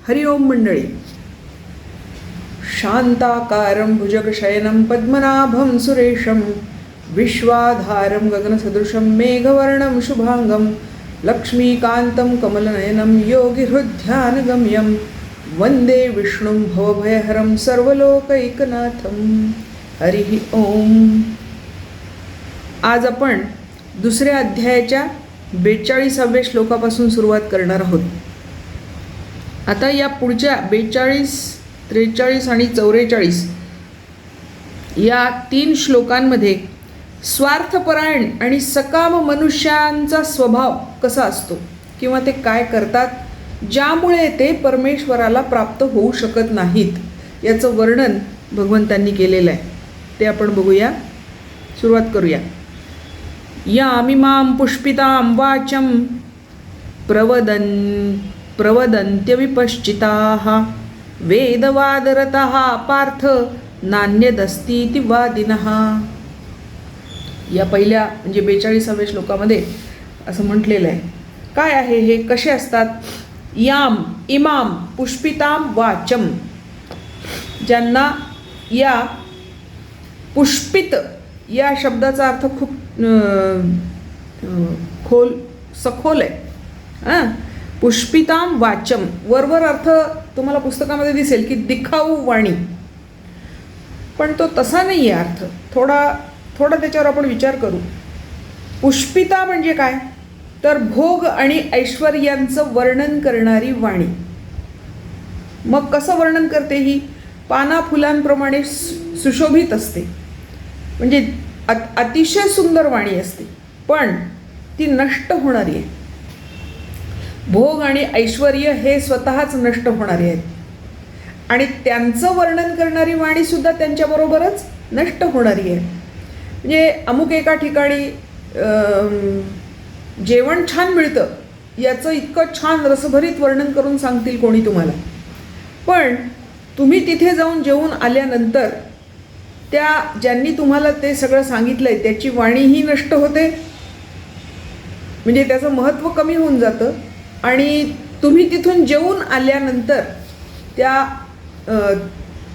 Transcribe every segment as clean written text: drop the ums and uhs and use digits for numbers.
हरि ओम मंडळी. शांताकारं भुजगशयनं पद्मनाभं सुरेशं विश्वाधारं गगनसदृशं मेघवर्णं शुभांगं लक्ष्मीकान्तं कमलनयनं योगिहृद्ध्यानगम्यं वंदे विष्णुं भवभयहरं सर्वलोकैकनाथं. हरि ओम. आज आपण दुसऱ्या अध्यायाच्या 42व्या श्लोकापासून सुरुवात करणार आहोत. आता या पुढच्या 42, 43 आणि 44 या 3 श्लोकांमध्ये स्वार्थपरायण आणि सकाम मनुष्यांचा स्वभाव कसा असतो किंवा ते काय करतात ज्यामुळे ते परमेश्वराला प्राप्त होऊ शकत नाहीत याचं वर्णन भगवंतांनी केलेलं आहे. ते आपण बघूया. सुरुवात करूया. यामिमां पुष्पितां वाचं प्रवदन्त्यविपश्चिताः वेदवादरतः पार्थ नान्यदस्तीति वादिनः. या पहिल्या म्हणजे 42व्या श्लोकामध्ये असं म्हटलेलं आहे. काय आहे हे, कसे असतात? याम इमाम पुष्पिताम वाचम, ज्यांना या पुष्पित या शब्दाचा अर्थ खूप सखोल आहे. पुष्पिताम वाचम, वरवर अर्थ तुम्हाला पुस्तकामध्ये दिसेल की दिखाऊ वाणी, पण तो तसा नाही आहे अर्थ. थोडा त्याच्यावर आपण विचार करू. पुष्पिता म्हणजे काय, तर भोग आणि ऐश्वर्यांचं वर्णन करणारी वाणी. मग कसं वर्णन करते ही? पाना फुलांप्रमाणे सुशोभित असते, म्हणजे अतिशय सुंदर वाणी असते, पण ती नष्ट होणारी आहे. भोग आणि ऐश्वर्य हे स्वतःच नष्ट होणारे आहेत आणि त्यांचं वर्णन करणारी वाणीसुद्धा त्यांच्याबरोबरच नष्ट होणारी आहे. म्हणजे अमुक एका ठिकाणी जेवण छान मिळतं याचं इतकं छान रसभरीत वर्णन करून सांगतील कोणी तुम्हाला, पण तुम्ही तिथे जाऊन जेवून आल्यानंतर त्या ज्यांनी तुम्हाला ते सगळं सांगितलं आहे त्याची वाणीही नष्ट होते, म्हणजे त्याचं महत्त्व कमी होऊन जातं. आणि तुम्ही तिथून जेवून आल्यानंतर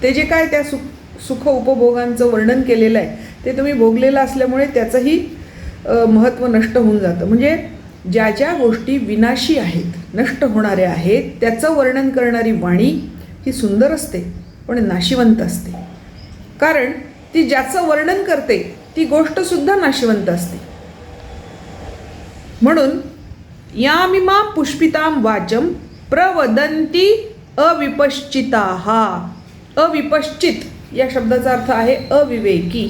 ते जे काय त्या सुख उपभोगांचं वर्णन केलेलं आहे ते तुम्ही भोगलेलं असल्यामुळे त्याचंही महत्त्व नष्ट होऊन जातं. म्हणजे ज्या ज्या गोष्टी विनाशी आहेत, नष्ट होणाऱ्या आहेत, त्याचं वर्णन करणारी वाणी ही सुंदर असते पण नाशिवंत असते. कारण ती ज्याचं वर्णन करते ती गोष्टसुद्धा नाशिवंत असते. म्हणून यामिमा पुष्पितां वाचं प्रवदन्ति अविपश्चिताः. अविपश्चित या शब्दाचा अर्थ आहे अविवेकी.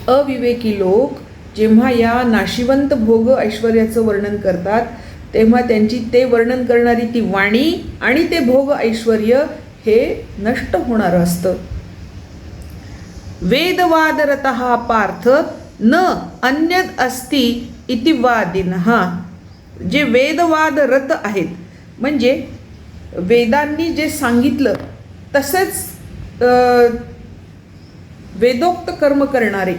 अविवेकी लोक जेव्हा या नाशिवंत भोग ऐश्वर्याचं वर्णन करतात तेव्हा त्यांची ते वर्णन करणारी ती वाणी आणि ते भोग ऐश्वर्य हे नष्ट होणारं असतं. वेदवादरतः पार्थ न अन्यद अस्ति इति वादिनः. जे वेदवादरत आहेत म्हणजे वेदांनी जे सांगितलं तसेच वेदोक्त कर्म करणारे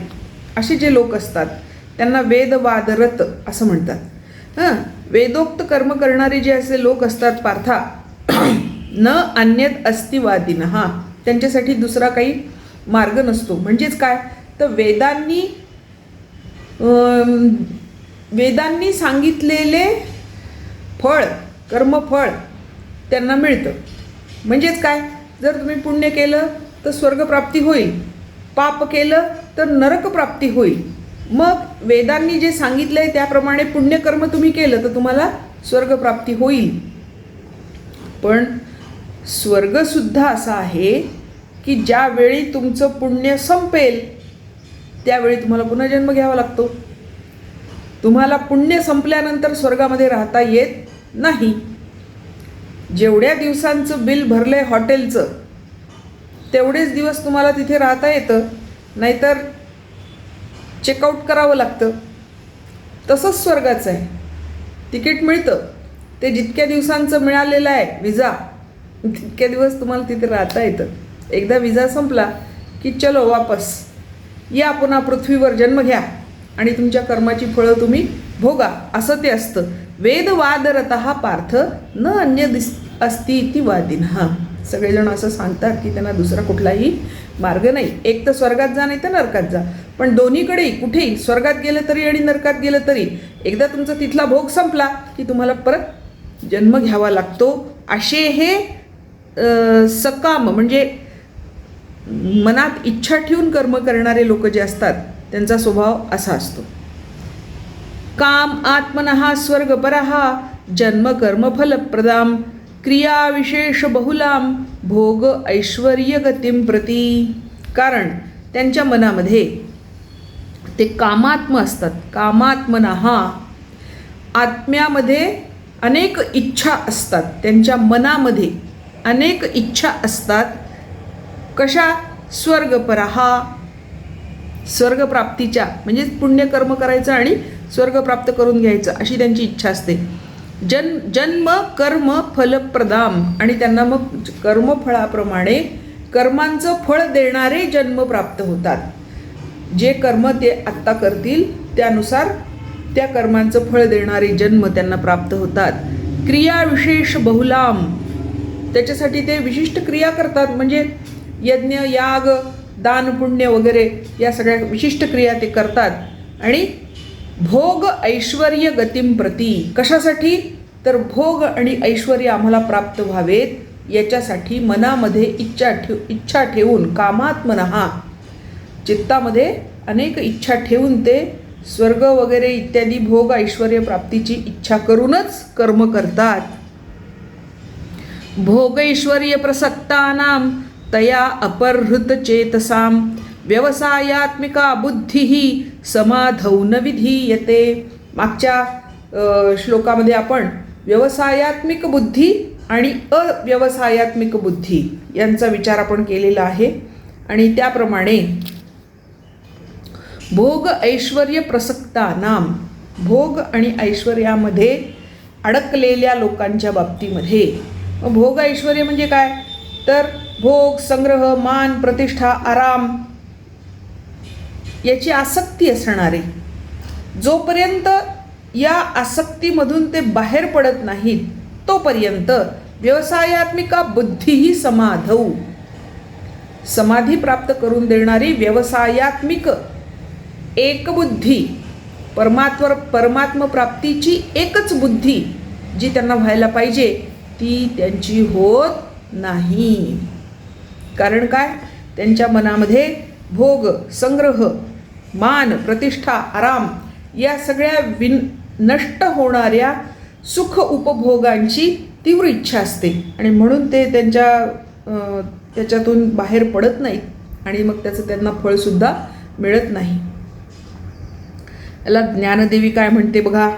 असे जे लोक असतात त्यांना वेदवादरत असं म्हणतात. वेदोक्त कर्म करणारे जे असे लोक असतात पार्था, न अन्यद अस्ति वादिनः, त्यांच्यासाठी दुसरा काही मार्ग नसतो. म्हणजेच काय, तर वेदांनी सांगितलेले फळ, कर्मफळ त्यांना मिळतं. म्हणजेच काय, जर तुम्ही पुण्य केलं तर स्वर्गप्राप्ती होईल, पाप केलं तर नरकप्राप्ती होईल. मग वेदांनी जे सांगितलं आहे त्याप्रमाणे पुण्यकर्म तुम्ही केलं तर तुम्हाला स्वर्गप्राप्ती होईल. पण स्वर्गसुद्धा असा आहे की ज्यावेळी तुमचं पुण्य संपेल त्यावेळी तुम्हाला पुन्हा जन्म घ्यावा लागतो. तुम्हाला पुण्य संपल्यानंतर स्वर्गामध्ये राहता येत नाही. जेवढ्या दिवसांचं बिल भरलं आहे हॉटेलचं तेवढेच दिवस तुम्हाला तिथे राहता येतं, नाहीतर चेकआउट करावं लागतं. तसंच स्वर्गाचं आहे. तिकीट मिळतं, ते जितक्या दिवसांचं मिळालेलं आहे विजा तितक्या दिवस तुम्हाला तिथे राहता येतं. एकदा विजा संपला की चलो वापस या, पुन्हा पृथ्वीवर जन्म घ्या आणि तुमच्या कर्माची फळं तुम्ही भोगा, असं ते असतं. वेदवादरतः पार्थ न अन्य अस्ति इति वादिनः. सगळेजण असं सांगतात की त्यांना दुसरा कुठलाही मार्ग नाही. एक तर स्वर्गात जा, नाही तर नरकात जा. पण दोन्हीकडेही कुठेही स्वर्गात गेलं तरी आणि नरकात गेलं तरी एकदा तुमचा तिथला भोग संपला की तुम्हाला परत जन्म घ्यावा लागतो. असे हे सकाम म्हणजे मनात इच्छा ठेवून कर्म करणारे लोक जे असतात त्यांचा स्वभाव असा असतो. काम आत्मनः स्वर्गपरः जन्म कर्म फलप्रदाम क्रिया विशेष बहुलाम भोग ऐश्वर्य गतिम प्रती. कारण त्यांच्या मनामध्ये ते कामात्म असतात. कामात्मनः आत्म्यामध्ये अनेक इच्छा असतात. त्यांच्या मनामध्ये अनेक इच्छा असतात. कशा? स्वर्गपरः, स्वर्गप्राप्तीच्या, म्हणजे पुण्यकर्म करायचं आणि स्वर्ग प्राप्त करून घ्यायचं अशी त्यांची इच्छा असते. जन्म कर्म फलप्रदाम, आणि त्यांना मग कर्मफळाप्रमाणे कर्मांचं फळ देणारे जन्म प्राप्त होतात. जे कर्म ते आत्ता करतील त्यानुसार त्या कर्मांचं फळ देणारे जन्म त्यांना प्राप्त होतात. क्रिया विशेष बहुलाम, त्याच्यासाठी ते विशिष्ट क्रिया करतात. म्हणजे यज्ञ याग दान पुण्य वगैरे या सगळ्या विशिष्ट क्रिया ते करतात. आणि भोग ऐश्वर्य गतिम प्रती, कशासाठी? तर भोग आणि ऐश्वर्य आम्हाला प्राप्त व्हावेत याच्यासाठी मनामध्ये इच्छा ठेवून, कामात्मनः चित्तामध्ये अनेक इच्छा ठेवून ते स्वर्ग वगैरे इत्यादी भोग ऐश्वर्य प्राप्तीची इच्छा करूनच कर्म करतात. भोगैश्वर्य प्रसक्तानां तया अपहृत चेतसाम व्यवसायात्मिका बुद्धिः समाधौ न विधीयते. मागच्या श्लोकामध्ये आपण व्यवसायात्मिक बुद्धी आणि अव्यवसायात्मिक बुद्धी यांचा विचार आपण केलेला आहे. आणि त्याप्रमाणे भोग ऐश्वर्य प्रसक्तानां, भोग आणि ऐश्वर्यामध्ये अडकलेल्या लोकांच्या बाबतीमध्ये, भोग ऐश्वर्य म्हणजे काय? तर भोग, संग्रह, मान, प्रतिष्ठा, आराम याची आसक्ती असणारे, जोपर्यंत या आसक्तीमधून ते बाहेर पडत नाहीत तोपर्यंत व्यवसायात्मिका बुद्धीही समाधौ, समाधी प्राप्त करून देणारी व्यवसायात्मिक एकबुद्धी, परमात्म प्राप्तीची एकच बुद्धी जी त्यांना व्हायला पाहिजे ती त्यांची होत नाही. कारण काय? त्यांच्या मनामध्ये भोग, संग्रह, मान, प्रतिष्ठा, आराम या सगळ्या नष्ट होणाऱ्या सुख उपभोगांची तीव्र इच्छा असते. आणि म्हणून ते त्याच्यातून बाहेर पडत नाहीत आणि मग त्याचं त्यांना फळसुद्धा मिळत नाही. याला ज्ञानदेवी काय म्हणते बघा.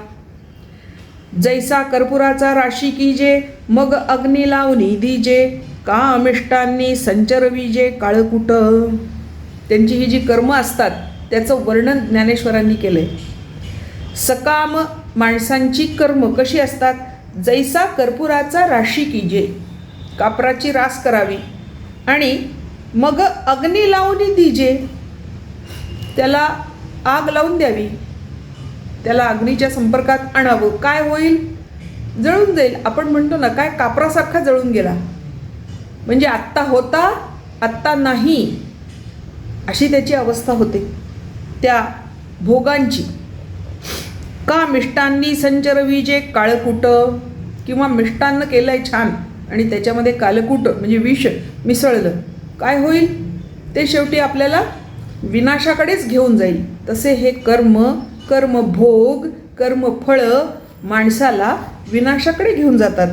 जैसा कर्पुराचा राशी कीजे मग अग्नी लावणी दीजे कामिष्टांनी संचर विजे काळकुट. त्यांची ही जी कर्म असतात त्याचं वर्णन ज्ञानेश्वरांनी केलं आहे. सकाम माणसांची कर्म कशी असतात? जैसा कर्पुराचा राशी कीजे, कापराची रास करावी आणि मग अग्नी लावणी दीजे, त्याला आग लावून द्यावी, त्याला अग्नीच्या संपर्कात आणावं. काय होईल? जळून जाईल. आपण म्हणतो ना, काय कापरासारखा जळून गेला, म्हणजे आत्ता होता आत्ता नाही अशी त्याची अवस्था होते त्या भोगांची. का मिष्टांनी संचर विजे काळकूट, किंवा मिष्टान्न केलंय छान आणि त्याच्यामध्ये कालकूट म्हणजे विष मिसळलं, काय होईल? ते शेवटी आपल्याला विनाशाकडेच घेऊन जाईल. तसे हे कर्मभोग, कर्मफळं माणसाला विनाशाकडे घेऊन जातात.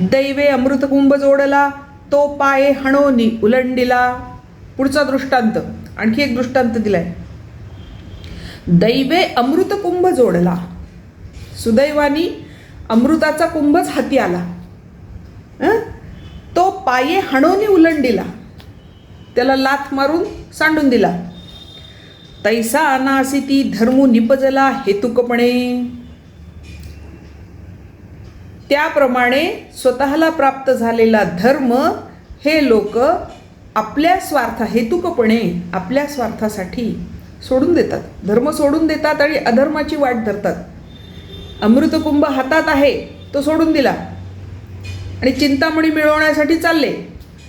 दैवे अमृतकुंभ जोडला तो पाये हणोनी उलंडिला. पुढचा दृष्टांत, आणखी एक दृष्टांत दिलाय. दैवे अमृतकुंभ जोडला, सुदैवानी अमृताचा कुंभच हाती आला. तो पाये हणोनी उलंडिला, त्याला लाथ मारून सांडून दिला. तैसा अनासिती धर्मू निपजला हेतुकपणे. त्याप्रमाणे स्वतःला प्राप्त झालेला धर्म हे लोक आपल्या हेतुकपणे आपल्या स्वार्थासाठी सोडून देतात. धर्म सोडून देतात आणि अधर्माची वाट धरतात. अमृतकुंभ हातात आहे तो सोडून दिला, आणि चिंतामणी मिळवण्यासाठी चालले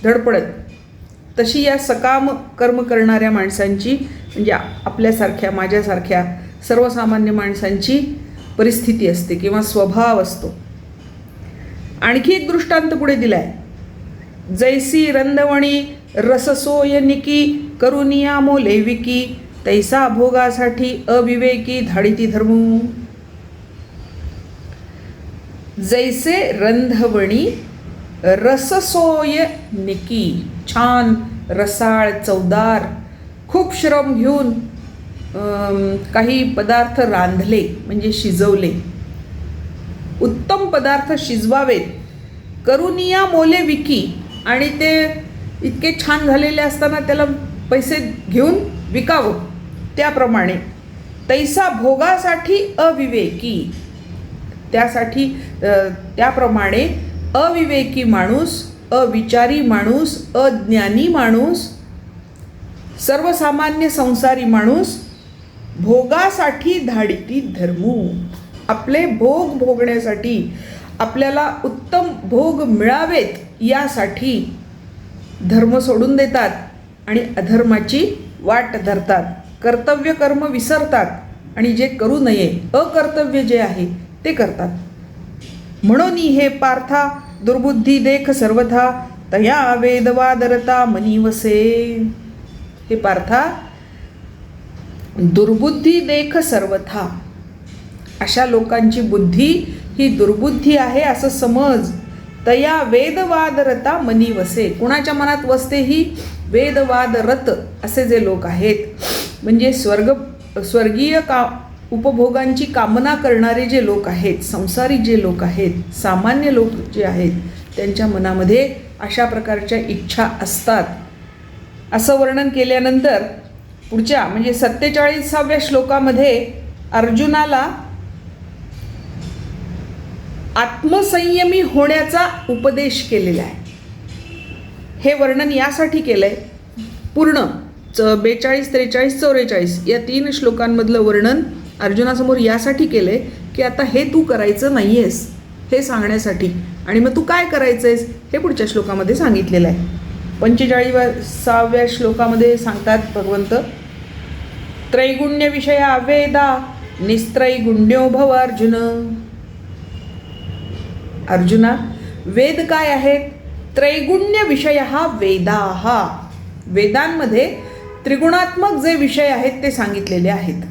धडपडत. तशी या सकाम कर्म करणाऱ्या माणसांची, म्हणजे आपल्यासारख्या माझ्यासारख्या सर्वसामान्य माणसांची परिस्थिती असते किंवा स्वभाव असतो. आणखी एक दृष्टांत पुढे दिलाय. जैसी रंदवणी रससोय निकी करुनिया मोले विकी तैसा भोगासाठी अविवेकी धाडिती धर्मू. जैसे रंधवणी रससोय निकी, छान रसाळ चवदार खूप श्रम घेऊन काही पदार्थ रांधले म्हणजे शिजवले, उत्तम पदार्थ शिजवावेत, करुनिया मोले विकी, आणि ते इतके छान झालेले असताना त्याला पैसे घेऊन विकावं, त्याप्रमाणे तैसा भोगासाठी अविवेकी, त्यासाठी त्याप्रमाणे अविवेकी माणूस, अविचारी माणूस, अज्ञानी माणूस, सर्वसामान्य संसारी माणूस भोगासाठी धाडिती धर्मू. आपले भोग भोगण्यासाठी, आपल्याला उत्तम भोग मिळावेत यासाठी धर्म सोडून देतात आणि अधर्माची वाट धरतात, कर्तव्य कर्म विसरतात आणि जे करू नये अकर्तव्य जे आहे ते करतात. म्हणून हे पार्था दुर्बुद्धी देख सर्वथा तया वेदवादरता मनी वसे. हे पार्था, दुर्बुद्धी देख सर्वथा, अशा लोकांची बुद्धी ही दुर्बुद्धी आहे असं समज. तया वेदवादरता मनी वसे, कुणाच्या मनात वसते ही वेदवादरत असे जे लोक आहेत, म्हणजे स्वर्गीय उपभोगांची कामना करणारे जे लोक आहेत, संसारी जे लोक आहेत, सामान्य लोक जे आहेत, त्यांच्या मनामध्ये अशा प्रकारच्या इच्छा असतात असं वर्णन केल्यानंतर पुढच्या म्हणजे 47व्या श्लोकामध्ये अर्जुनाला आत्मसंयमी होण्याचा उपदेश केलेला आहे. हे वर्णन यासाठी केलं आहे, पूर्ण 42, 43, 44 या 3 श्लोकांमधलं वर्णन अर्जुनासमोर यासाठी केलं आहे की आता हे तू करायचं नाही आहेस हे सांगण्यासाठी. आणि मग तू काय करायचं आहेस हे पुढच्या श्लोकामध्ये सांगितलेलं आहे. 45व्या श्लोकामध्ये सांगतात भगवंत, त्रैगुण्य विषया वेदा निस्त्रैगुण्यो भव अर्जुन. अर्जुना, वेद काय आहेत? त्रैगुण्य विषय हा वेदाहा, वेदांमध्ये त्रिगुणात्मक जे विषय आहेत ते सांगितलेले आहेत.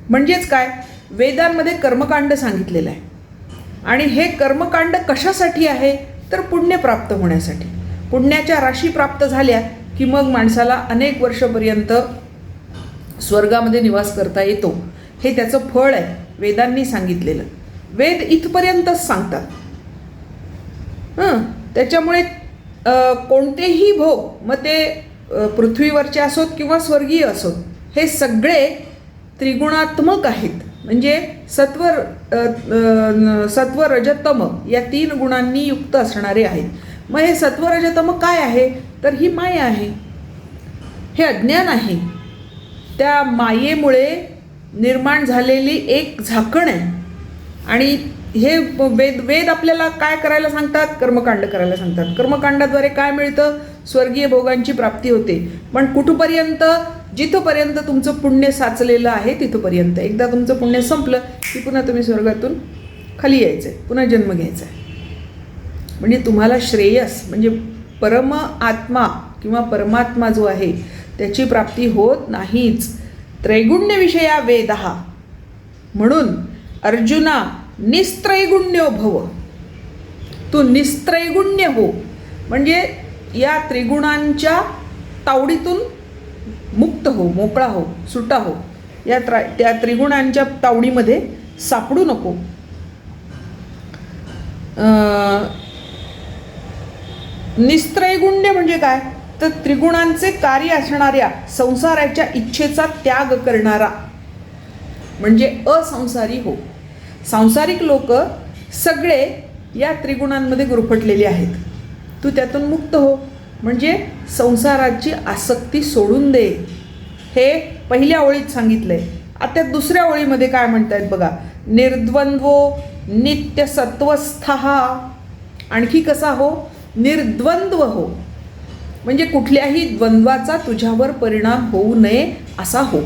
म्हणजेच काय, वेदांमध्ये कर्मकांड सांगितलेलं आहे आणि हे कर्मकांड कशासाठी आहे तर पुण्य प्राप्त होण्यासाठी. पुण्याच्या राशी प्राप्त झाल्या की मग माणसाला अनेक वर्षपर्यंत स्वर्गामध्ये निवास करता येतो. हे त्याचं फळ आहे वेदांनी सांगितलेलं. वेद इथपर्यंतच सांगतात. त्याच्यामुळे कोणतेही भोग, मग ते पृथ्वीवरचे असोत किंवा स्वर्गीय असोत, हे सगळे त्रिगुणात्मक आहेत. म्हणजे सत्व रजतम या 3 गुणांनी युक्त असणारे आहेत. मग हे सत्व रजतम काय आहे तर ही माया आहे, हे अज्ञान आहे. त्या मायेमुळे निर्माण झालेली एक झाकण आहे. आणि हे वेद आपल्याला काय करायला सांगतात? कर्मकांड करायला सांगतात. कर्मकांडाद्वारे काय मिळतं? स्वर्गीय भोगांची प्राप्ती होते. पण कुठपर्यंत? जिथपर्यंत तुमचं पुण्य साचलेलं आहे तिथपर्यंत. एकदा तुमचं पुण्य संपलं की पुन्हा तुम्ही स्वर्गातून खाली यायचं आहे, पुन्हा जन्म घ्यायचा आहे. म्हणजे तुम्हाला श्रेयस म्हणजे परम आत्मा किंवा परमात्मा जो आहे त्याची प्राप्ती होत नाहीच. त्रैगुण्य विषया वेदहा. म्हणून अर्जुना निस्त्रैगुण्यो भव, तू निस्त्रैगुण्य हो, म्हणजे या त्रिगुणांच्या तावडीतून मुक्त हो, मोकळा हो, सुटा हो. त्या त्रिगुणांच्या तावडीमध्ये सापडू नको. निस्त्रैगुण्य म्हणजे काय तर त्रिगुणांचे कार्य असणाऱ्या संसाराच्या इच्छेचा त्याग करणारा म्हणजे असंसारी हो. सांसारिक लोक सगळे या त्रिगुणांमध्ये गुरफटलेले आहेत. तू त्यातून मुक्त हो, म्हणजे संसाराची आसक्ती सोडून दे. हे पहिल्या ओळीत सांगितलंय. आता दुसऱ्या ओळीमध्ये काय म्हणतायत बघा, निर्द्वंद्वो नित्य सत्वस्थः आणखी कसा हो? निर्द्वंद्व हो, म्हणजे कुठल्याही द्वंद्वाचा तुझ्यावर परिणाम होऊ नये असा हो.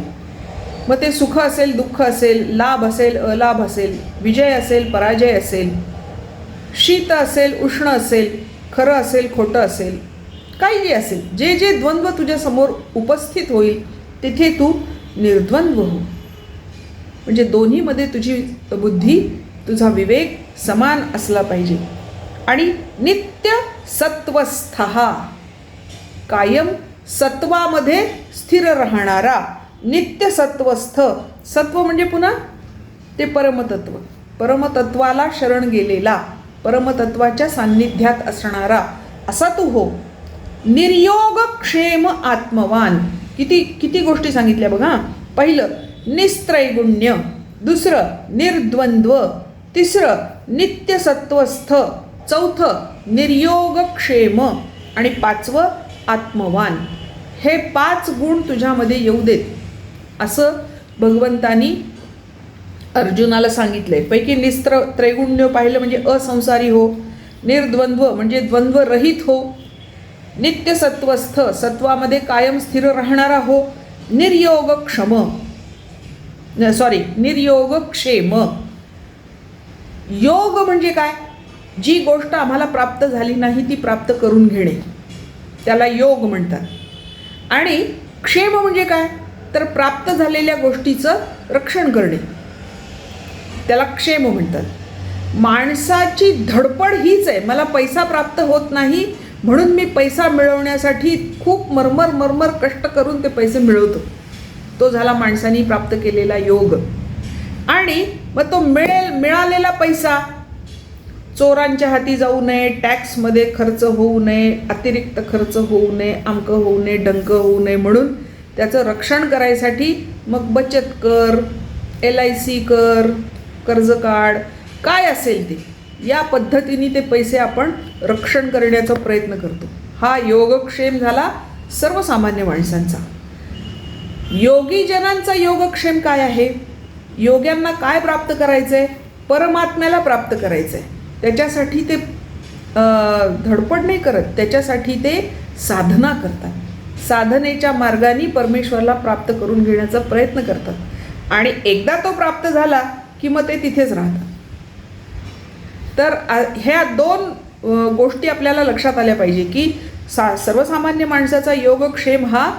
मग ते सुख असेल, दुःख असेल, लाभ असेल, अलाभ असेल, विजय असेल, पराजय असेल, शीत असेल, उष्ण असेल, खरं असेल, खोटं असेल, काही जे असेल, जे जे द्वंद्व तुझ्यासमोर उपस्थित होईल तिथे तू निर्द्वंद्व हो. म्हणजे दोन्हीमध्ये तुझी बुद्धी, तुझा विवेक समान असला पाहिजे. आणि नित्य सत्वस्थ, कायम सत्वामध्ये स्थिर राहणारा, नित्य सत्वस्थ. सत्व म्हणजे पुन्हा ते परमतत्व, परमतत्वाला शरण गेलेला, परमतत्वाच्या सान्निध्यात असणारा असा तू हो. निर्योगक्षेम आत्मवान. किती किती गोष्टी सांगितल्या बघा. पहिलं निस्त्रैगुण्य, दुसरं निर्द्वंद्व, तिसरं नित्यसत्वस्थ, चौथं निर्योगक्षेम आणि पाचवं आत्मवान. हे 5 गुण तुझ्यामध्ये येऊ देत असं भगवंतानी अर्जुनाला सांगितलंय. पैकी त्रैगुण्य पाहिलं म्हणजे असंसारी हो, निर्द्वंद्व म्हणजे द्वंद्वरहित हो, नित्यसत्वस्थ सत्वामध्ये कायम स्थिर राहणारा हो, निर्योगक्षेम. योग म्हणजे काय? जी गोष्ट आम्हाला प्राप्त झाली नाही ती प्राप्त करून घेणे, त्याला योग म्हणतात. आणि क्षेम म्हणजे काय? तर प्राप्त झालेल्या गोष्टीचं रक्षण करणे, त्याला क्षेम म्हणतात. माणसाची धडपड हीच आहे, मला पैसा प्राप्त होत नाही म्हणून मी पैसा मिळवण्यासाठी खूप मरमर कष्ट करून ते पैसे मिळवतो. तो झाला माणसाने प्राप्त केलेला योग. आणि मग तो मिळालेला पैसा चोरांच्या हाती जाऊ नये, टॅक्समध्ये खर्च होऊ नये, अतिरिक्त खर्च होऊ नये, अमकं होऊ नये, डंक होऊ नये, म्हणून त्याचं रक्षण करायसाठी मग बचत कर, LIC कर, कर्ज काढ, काय असेल ते, या पद्धतीने ते पैसे आपण रक्षण करण्याचा प्रयत्न करतो. हा योगक्षेम झाला सर्वसामान्य माणसांचा. योगीजनांचा योगक्षेम काय आहे? योग्यांना काय प्राप्त करायचं आहे? परमात्म्याला प्राप्त करायचं आहे. त्याच्यासाठी ते धडपड नाही करत, त्याच्यासाठी ते साधना करतात. साधनेच्या मार्गाने परमेश्वराला प्राप्त करून घेण्याचा प्रयत्न करतात. आणि एकदा तो प्राप्त झाला की मग ते तिथेच राहतात. तर ह्या 2 गोष्टी आपल्याला लक्षात आल्या पाहिजे की सर्वसामान्य माणसाचा योगक्षेम हा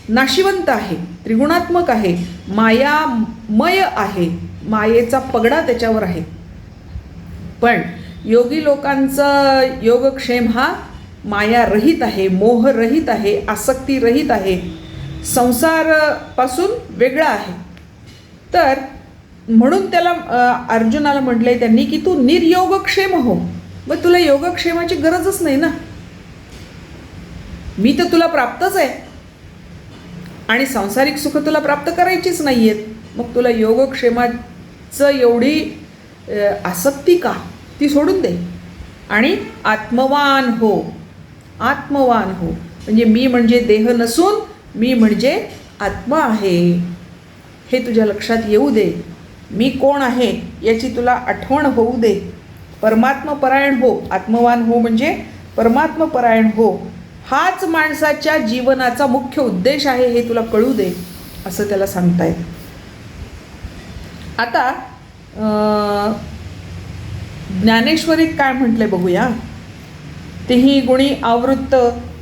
नाशिवंत आहे, त्रिगुणात्मक आहे, मायामय आहे, मायेचा पगडा त्याच्यावर आहे. पण योगी लोकांचा योगक्षेम हा मायारहित आहे, मोहरहित आहे, आसक्तीरहित आहे, संसारापासून वेगळा आहे. तर म्हणून त्याला अर्जुनाला म्हटलंय त्यांनी की तू निर्योगक्षेम हो. मग तुला योगक्षेमाची गरजच नाही ना, मी तर तुला प्राप्तच आहे आणि सांसारिक सुख तुला प्राप्त करायचीच नाही आहेत. मग तुला योगक्षेमाचं एवढी आसक्ती का? ती सोडून दे आणि आत्मवान हो. आत्मवान हो म्हणजे मी म्हणजे देह नसून मी म्हणजे आत्मा आहे, हे तुझ्या लक्षात येऊ दे. मी कोण आहे याची तुला आठवण होऊ दे. परमात्मपरायण हो. आत्मवान हो म्हणजे परमात्मपरायण हो. हाच माणसाच्या जीवनाचा मुख्य उद्देश आहे हे तुला कळू दे असं त्याला सांगतायत. आता ज्ञानेश्वरीत काय म्हटलंय बघूया. तिही गुणी आवृत्त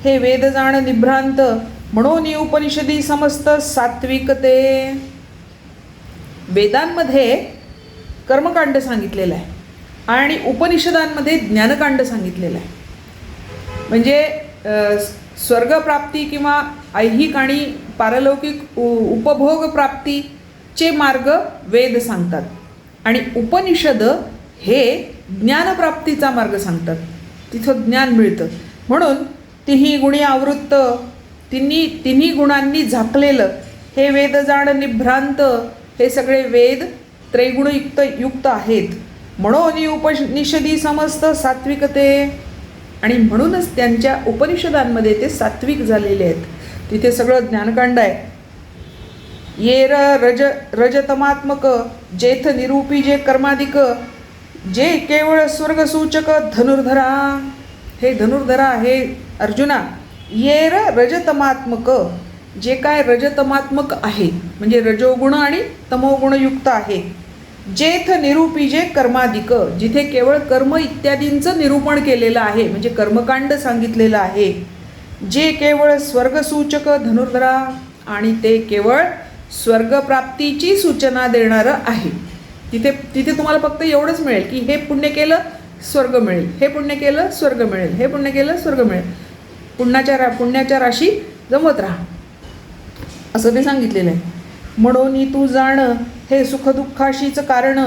हे वेद जाण निभ्रांत, म्हणून उपनिषदी समस्त सात्विक ते. वेदांमध्ये कर्मकांड सांगितलेलं आहे आणि उपनिषदांमध्ये ज्ञानकांड सांगितलेलं आहे. म्हणजे स्वर्गप्राप्ती किंवा ऐहिक आणि पारलौकिक उपभोग प्राप्तीचे मार्ग वेद सांगतात आणि उपनिषद हे ज्ञानप्राप्तीचा मार्ग सांगतात. तिथं ज्ञान मिळतं. म्हणून तिही गुणी आवृत्त, तिन्ही गुणांनी झाकलेलं हे वेद जाण निभ्रांत, हे सगळे वेद त्रैगुणयुक्त आहेत. म्हणून उपनिषदी समस्त सात्विक ते, आणि म्हणूनच त्यांच्या उपनिषदांमध्ये ते सात्विक झालेले आहेत. तिथे सगळं ज्ञानकांड आहे. येर रजतमात्मक जेथ निरूपी जे कर्माधिक, जे केवळ स्वर्गसूचक धनुर्धरा, हे धनुर्धरा, हे अर्जुना, येर रजतमात्मक, जे काय रजतमात्मक आहे म्हणजे रजोगुण आणि तमोगुणयुक्त आहे. जेथ निरूपीजे कर्माधिक, जिथे केवळ कर्म इत्यादींचं निरूपण केलेलं आहे म्हणजे कर्मकांड सांगितलेलं आहे. जे केवळ स्वर्गसूचक धनुर्धरा, आणि ते केवळ स्वर्गप्राप्तीची सूचना देणारं आहे. तिथे तुम्हाला फक्त एवढंच मिळेल की हे पुण्य केलं स्वर्ग मिळेल, हे पुण्य केलं स्वर्ग मिळेल, हे पुण्य केलं स्वर्ग मिळेल, पुण्याच्या राशी जमत राहा, असं ते सांगितलेलं आहे. म्हणून तू जाण हे सुखदुःखाशीच कारण,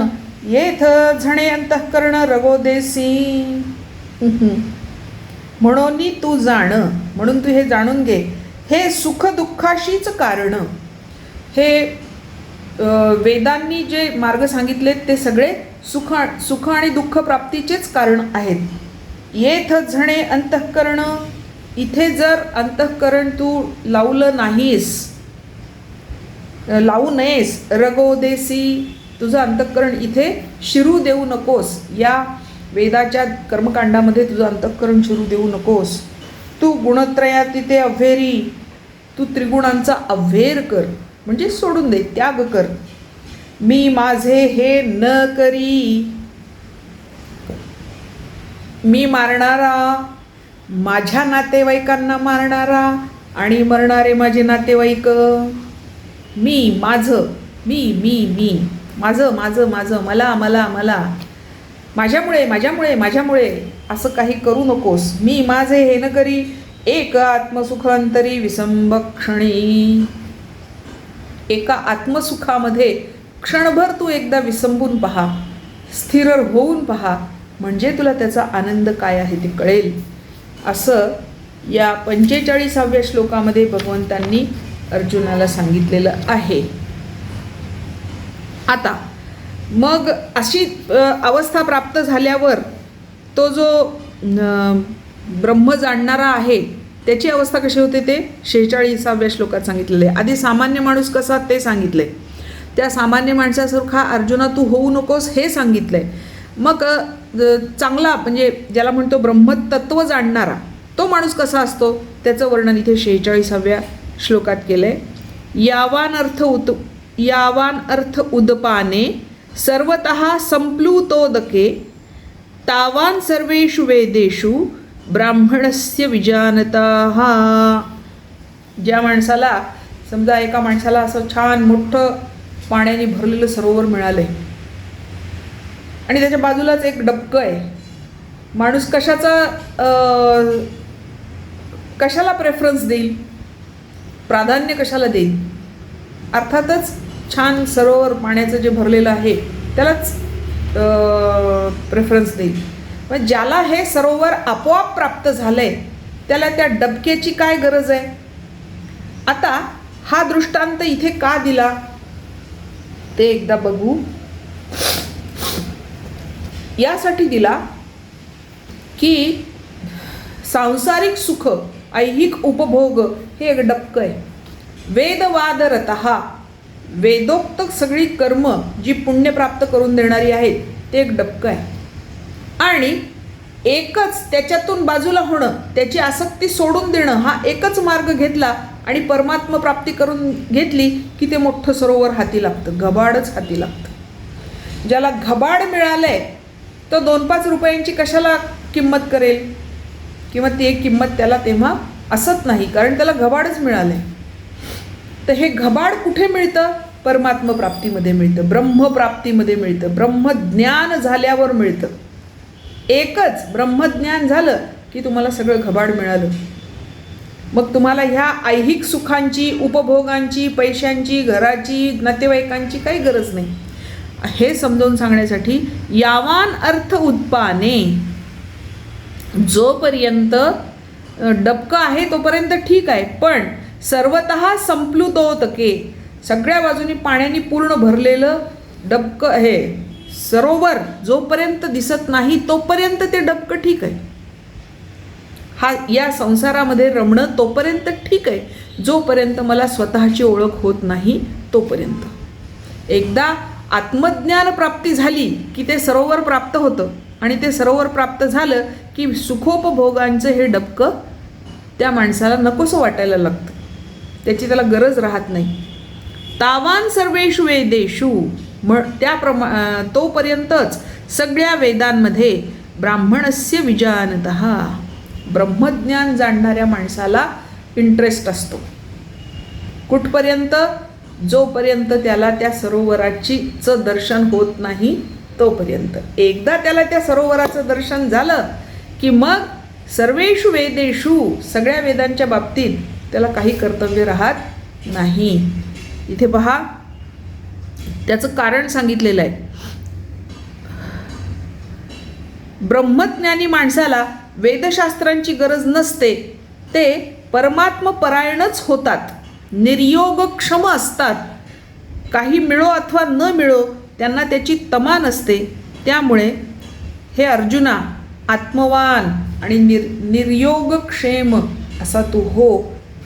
येथ झणे अंतःकरण रगोदेसी. म्हणून तू जाण, म्हणून तू हे जाणून घे, हे सुखदुःखाशीच कारण. हे वेदांनी जे मार्ग सांगितलेत ते सगळे सुख आणि दुःख प्राप्तीचेच कारण आहेत. येथ झणे अंतःकरण, इथे जर अंतःकरण तू लावलं नाहीस, लावू नयेस, रगोदेसी, तुझं अंतःकरण इथे शिरू देऊ नकोस, या वेदाच्या कर्मकांडामध्ये तुझं अंतःकरण शिरू देऊ नकोस. तू गुणत्रया तिथे अव्हेरी, तू त्रिगुणांचा अव्हेर कर म्हणजे सोडून दे, त्याग कर. मी माझे हे न करी, मी मारणारा, माझ्या नातेवाईकांना मारणारा आणि मरणारे माझे नातेवाईक. मी माझं, मी माझं माझं माझं, मला मला मला, माझ्यामुळे असं काही करू नकोस. मी माझे हे न करी, एक आत्मसुखांतरी विसंबक्षणी, एका आत्मसुखामध्ये क्षणभर तू एकदा विसंबून पहा, स्थिर होऊन पहा, म्हणजे तुला त्याचा आनंद काय आहे ते कळेल. असं या 45व्या श्लोकामध्ये भगवंतांनी अर्जुनाला सांगितलेलं आहे. आता मग अशी अवस्था प्राप्त झाल्यावर तो जो ब्रह्म जाणणारा आहे त्याची अवस्था कशी होते ते 46व्या श्लोकात सांगितलेलं आहे. आधी सामान्य माणूस कसा ते सांगितलं आहे, त्या सामान्य माणसासारखा अर्जुना तू होऊ नकोस हे सांगितलं आहे. मग चांगला म्हणजे ज्याला म्हणतो ब्रह्मतत्व जाणणारा तो माणूस कसा असतो त्याचं वर्णन इथे 46व्या श्लोकात केलं आहे. यावान अर्थ उदपाने सर्वतः संप्लुतोदके, तावान सर्वेषु वेदेषु ब्राह्मणस्य विजानताः. ज्या माणसाला समजा एका माणसाला असं छान मोठं पाण्याने भरलेलं सरोवर मिळालं आहे आणि त्याच्या बाजूलाच एक डबकं आहे, माणूस कशाला प्रेफरन्स देईल, प्राधान्य कशाला देईल? अर्थातच छान सरोवर पाण्याचं जे भरलेलं आहे त्यालाच प्रेफरन्स देईल. पण ज्याला हे सरोवर आपोआप प्राप्त झालं आहे त्याला त्या डबक्याची काय गरज आहे? आता हा दृष्टांत इथे का दिला ते एकदा बघू. यासाठी दिला की सांसारिक सुख, ऐहिक उपभोग हे एक डबकं आहे. वेदवादरतः, वेदोक्त सगळी कर्म जी पुण्य प्राप्त करून देणारी आहेत ते एक डबकं आहे. आणि एकच त्याच्यातून बाजूला होणं, त्याची आसक्ती सोडून देणं हा एकच मार्ग घेतला आणि परमात्मा प्राप्ती करून घेतली की ते मोठं सरोवर हाती लागतं, घबाडच हाती लागतं. ज्याला घबाड मिळालंय तो 2-5 रुपयांची कशाला किंमत करेल, किंवा ती एक किंमत त्याला तेव्हा असत नाही कारण त्याला घबाडच मिळालंय. तर हे घबाड कुठे मिळतं? परमात्मा प्राप्तीमध्ये मिळतं, ब्रह्मप्राप्तीमध्ये मिळतं, ब्रह्मज्ञान झाल्यावर मिळतं. एकच ब्रह्मज्ञान झालं की तुम्हाला सगळं घबाड मिळालं. मग तुम्हाला ह्या ऐहिक सुखांची, उपभोगांची, पैशांची, घराची, नातेवाईकांची काही गरज नाही. हे समजावून सांगण्यासाठी यावान अर्थ उत्पाने, जोपर्यंत डबकं आहे तोपर्यंत ठीक आहे, पण सर्वतः संप्लुतोदके, सगळ्या बाजूनी पाण्याने पूर्ण भरलेलं डबकं हे सरोवर जोपर्यंत दिसत नाही तोपर्यंत ते डबकं ठीक आहे. हा या संसारामध्ये रमणं तोपर्यंत ठीक आहे जोपर्यंत मला स्वतःची ओळख होत नाही तोपर्यंत. एकदा आत्मज्ञान प्राप्ती झाली की ते सरोवर प्राप्त होतं, आणि ते सरोवर प्राप्त झालं की सुखोपभोगांचं हे डबकं त्या माणसाला नकोसं वाटायला लागतं, त्याची त्याला गरज राहत नाही. तावान सर्वेषु वेदेषु, तोपर्यंतच सगळ्या वेदांमध्ये ब्राह्मणस्य विजानतः, ब्रह्मज्ञान जाणणाऱ्या माणसाला इंटरेस्ट असतो. कुठपर्यंत? जोपर्यंत त्याला त्या सरोवराचं दर्शन होत नाही तोपर्यंत. एकदा त्याला त्या सरोवराचं दर्शन झालं की मग सर्वेषु वेदेषु, सगळ्या वेदांच्या बाबतीत त्याला काही कर्तव्य राहत नाही. इथे पहा, त्याचं कारण सांगितलेलं आहे. ब्रह्मज्ञानी माणसाला वेदशास्त्रांची गरज नसते, ते परमात्मपरायणच होतात, निर्योगक्षम असतात. काही मिळो अथवा न मिळो त्यांना त्याची तमा नसते. त्यामुळे हे अर्जुना, आत्मवान आणि निर्योगक्षेम असा तू हो,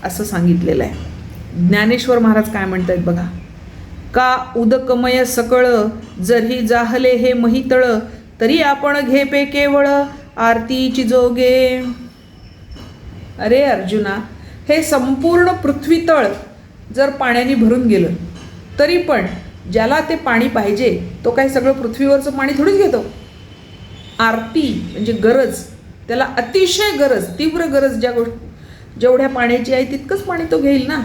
असं सांगितलेलं आहे. ज्ञानेश्वर महाराज काय म्हणतात बघा. का उदकमय सकळ, जरी जाहले हे महितळ, तरी आपण घेपे केवळ आरतीची जोगे. अरे अर्जुना, हे संपूर्ण पृथ्वीतळ जर पाण्याने भरून गेलं तरी पण ज्याला ते पाणी पाहिजे तो काही सगळं पृथ्वीवरचं पाणी थोडीच घेतो. आरती म्हणजे गरज, त्याला अतिशय गरज, तीव्र गरज जेवढ्या पाण्याची आहे तितकंच पाणी तो घेईल ना.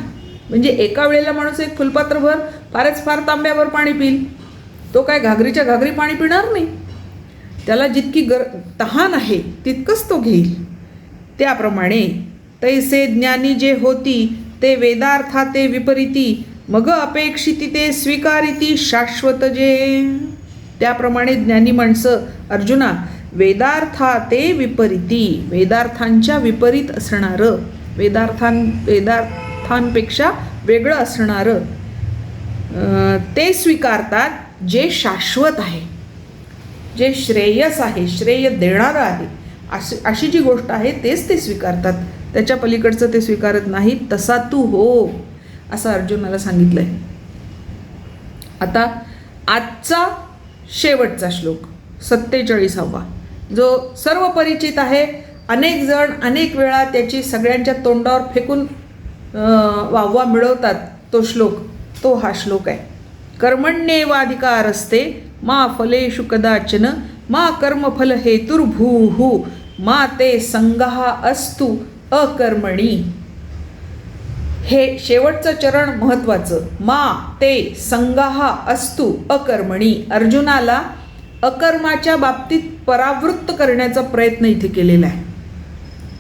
म्हणजे एका वेळेला माणूस एक फुलपात्रभर, फारच फार तांब्यावर पाणी पिईल, तो काय घागरीच्या घागरी पाणी पिणार नाही. त्याला जितकी तहान आहे तितकंच तो घेईल. त्याप्रमाणे तैसे ज्ञानी जे होती, ते वेदार्था ते विपरीती, मग अपेक्षिती ते स्वीकारिती शाश्वत जे. त्याप्रमाणे ज्ञानी माणसं अर्जुना, वेदार्था ते विपरीती, वेदार्थांच्या विपरीत असणारं, वेदार्थांपेक्षा वेगळं असणारं ते स्वीकारतात, जे शाश्वत आहे, जे श्रेयस आहे, श्रेय देणारं आहे, अशी जी गोष्ट आहे तेच ते स्वीकारतात. त्याच्या पलीकडचं ते स्वीकारत नाहीत. तसा तू हो, असं अर्जुनाला सांगितलं आहे. आता आजचा शेवटचा श्लोक 47वा, जो सर्व परिचित आहे. अनेक जण अनेक वेळा त्याची सगळ्यांच्या तोंडावर फेकून वाहवा मिळवतात तो श्लोक, तो हा श्लोक आहे. कर्मण्येवाधिकारस्ते मा फलेषु कदाचन, मा कर्मफल हेतुर्भूः, मा ते संगः अस्तु अकर्मणी. हे शेवटचं चरण महत्त्वाचं. मा ते संगः अस्तु अकर्मणी. अर्जुनाला अकर्माच्या बाबतीत परावृत्त करण्याचा प्रयत्न इथे केलेला आहे.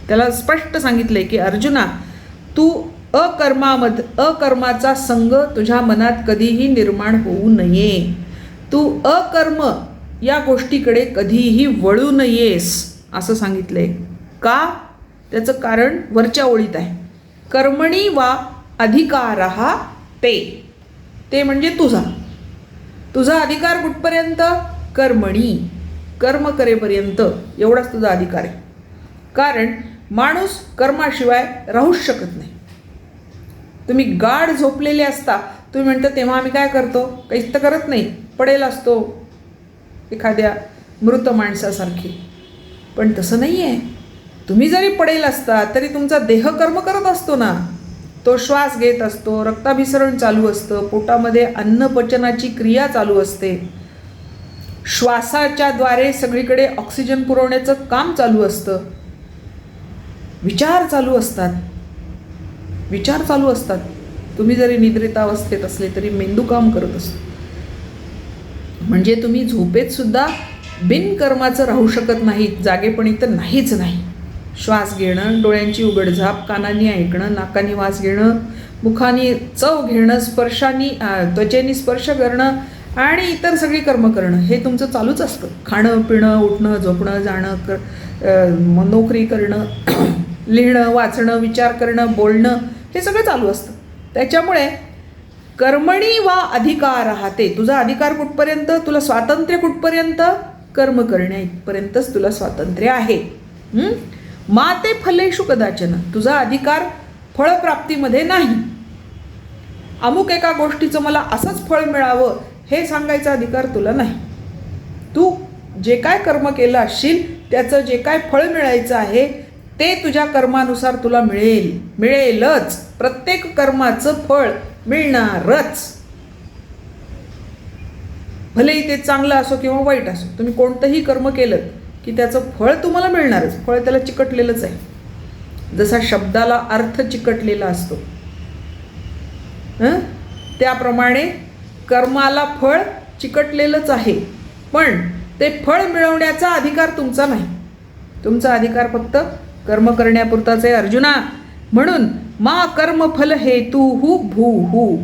त्याला स्पष्ट सांगितलंय की अर्जुना, तू अकर्माचा संग तुझ्या मनात कधीही निर्माण होऊ नये. तू अकर्म या गोष्टीकडे कधीही वळू नयेस असं सांगितलंय. का? त्याचं कारण वरच्या ओळीत आहे. कर्मणी वा अधिकारः ते म्हणजे तुझा अधिकार कुठपर्यंत? कर्मणी, कर्म करेपर्यंत एवढाच तुझा अधिकार आहे. कारण माणूस कर्माशिवाय राहूच शकत नाही. तुम्ही गाढ झोपलेले असता, तुम्ही म्हणता तेव्हा आम्ही काय करतो? काहीच तर करत नाही, पडेल असतो एखाद्या मृत माणसासारखी. पण तसं नाही आहे. तुम्ही जरी पडेल असता तरी तुमचा देह कर्म करत असतो ना. तो श्वास घेत असतो, रक्ताभिसरण चालू असतं, पोटामध्ये अन्नपचनाची क्रिया चालू असते, श्वासाच्या द्वारे सगळीकडे ऑक्सिजन पुरवण्याचं काम चालू असतं, विचार चालू असतात. तुम्ही जरी निद्रितावस्थेत असले तरी मेंदू काम करत असतो. म्हणजे तुम्ही झोपेत सुद्धा बिनकर्माचं राहू शकत नाही, जागेपणी तर नाहीच नाही. श्वास घेणं, डोळ्यांची उघडझाप, कानांनी ऐकणं, नाकानी वास घेणं, मुखानी चव घेणं, त्वचेनी स्पर्श करणं आणि इतर सगळी कर्म करणं हे तुमचं चालूच असतं. खाणं पिणं, उठणं झोपणं, जाणं, नोकरी करणं, लिहिणं वाचणं, विचार करणं, बोलणं हे सगळं चालू असतं. त्याच्यामुळे कर्मणी वा अधिकार ते तुझा अधिकार कुठपर्यंत? तुला स्वातंत्र्य कुठपर्यंत? कर्म करण्या इथपर्यंतच तुला स्वातंत्र्य आहे. मा ते फलेषु कदाचन, तुझा अधिकार फळप्राप्तीमध्ये नाही. अमुक एका गोष्टीचं मला असंच फळ मिळावं हे सांगायचा अधिकार तुला नाही. तू जे काय कर्म केलं असशील त्याचं जे काय फळ मिळायचं आहे ते तुझ्या कर्मानुसार तुला मिळेलच. प्रत्येक कर्माचं फळ मिळणारच. भलेही ते चांगलं असो किंवा वाईट असो, तुम्ही कोणतंही कर्म केलं की त्याचं फळ तुम्हाला मिळणारच. फळ त्याला चिकटलेलंच आहे. जसा शब्दाला अर्थ चिकटलेला असतो त्याप्रमाणे कर्माला फळ चिकटलेलंच आहे. पण ते फळ मिळवण्याचा अधिकार तुमचा नाही. तुमचा अधिकार फक्त कर्म करण्यापुरताच आहे अर्जुना. म्हणून मा कर्मफल हेतुहु भूहु.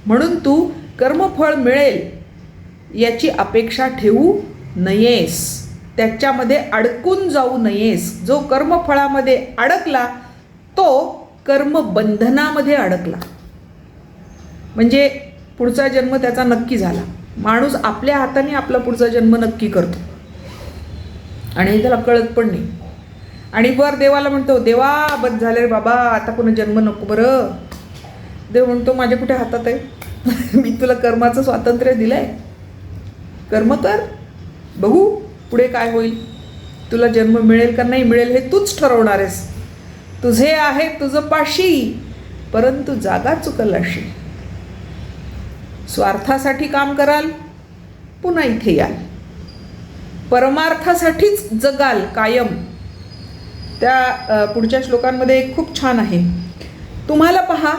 म्हणून तू कर्मफळ मिळेल याची अपेक्षा ठेवू नयेस. त्याच्यामध्ये अडकून जाऊ नयेस. जो कर्मफळामध्ये अडकला तो कर्मबंधनामध्ये अडकला. म्हणजे पुढचा जन्म त्याचा नक्की झाला. माणूस आपल्या हाताने आपला पुढचा जन्म नक्की करतो आणि त्याला कळत पण नाही. आणि वर देवाला म्हणतो, देवा बस झाले रे बाबा, आता कोणी जन्म नको बरं. देव म्हणतो, माझ्या कुठे हातात आहे? मी तुला कर्माचं स्वातंत्र्य दिलं आहे. कर्म कर, बघू पुढे काय होईल. तुला जन्म मिळेल का नाही मिळेल हे तूच ठरवणार आहेस. तुझे आहे तुझं पाशी, परंतु जागा चुकल अशी. स्वार्थासाठी काम कराल, पुन्हा इथे याल. परमार्थासाठीच जगाल कायम. त्या पुढच्या श्लोकांमध्ये एक खूप छान आहे. तुम्हाला पहा,